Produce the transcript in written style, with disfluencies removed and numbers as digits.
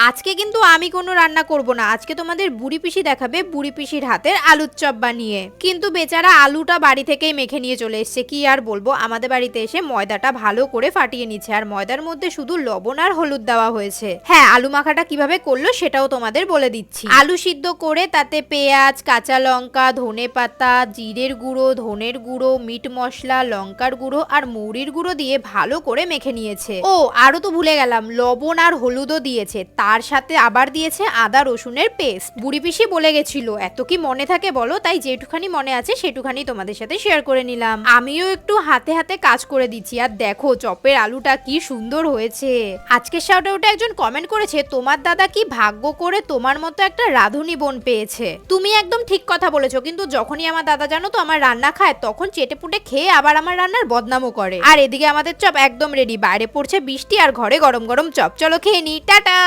আজকে কিন্তু আমি কোনো রান্না করব না, আজকে তোমাদের বুড়ি পিসি দেখাবে বুড়ি পিসির হাতের আলুর চপ বানিয়ে। কিন্তু বেচারা আলুটা বাড়ি থেকেই মেখে নিয়ে চলে এসছে, কি আর বলবো, আমাদের বাড়িতে এসে ময়দাটা ভালো করে ফাটিয়ে নিচ্ছে, আর ময়দার মধ্যে শুধু লবণ আর হলুদ দেওয়া হয়েছে। হ্যাঁ, আলু মাখাটা কিভাবে করলো সেটাও তোমাদের বলে দিচ্ছি। আলু সিদ্ধ করে তাতে পেঁয়াজ, কাঁচা লঙ্কা, ধনে পাতা, জিরের গুঁড়ো, ধনের গুঁড়ো, মিট মশলা, লঙ্কার গুঁড়ো আর মৌরির গুঁড়ো দিয়ে ভালো করে মেখে নিয়েছে। ও আরো তো ভুলে গেলাম, লবণ আর হলুদও দিয়েছে, তার সাথে আবার দিয়েছে আদা রসুনের পেস্ট। বুড়ি পিসি বলে গেছিল, এত কি মনে থাকে বলো, তাই যেটুখানি মনে আছে সেটুখানি তোমাদের সাথে শেয়ার করে নিলাম। আমিও একটু হাতে হাতে কাজ করে দিচ্ছি। আর দেখো চপের আলুটা কি সুন্দর হয়েছে। আজকে শাউট-আউটে একজন কমেন্ট করেছে, তোমার দাদা কি ভাগ্য করে তোমার মতো একটা রাঁধুনি বোন পেয়েছে। তুমি একদম ঠিক কথা বলেছো, কিন্তু যখনই আমার দাদা জানো তো আমার রান্না খায়, তখন চেটেপুটে খেয়ে আবার আমার রান্নার বদনামও করে। আর এদিকে আমাদের চপ একদম রেডি, বাইরে পড়ছে বৃষ্টি আর ঘরে গরম গরম চপ। চলো খেয়ে নি, টাটা।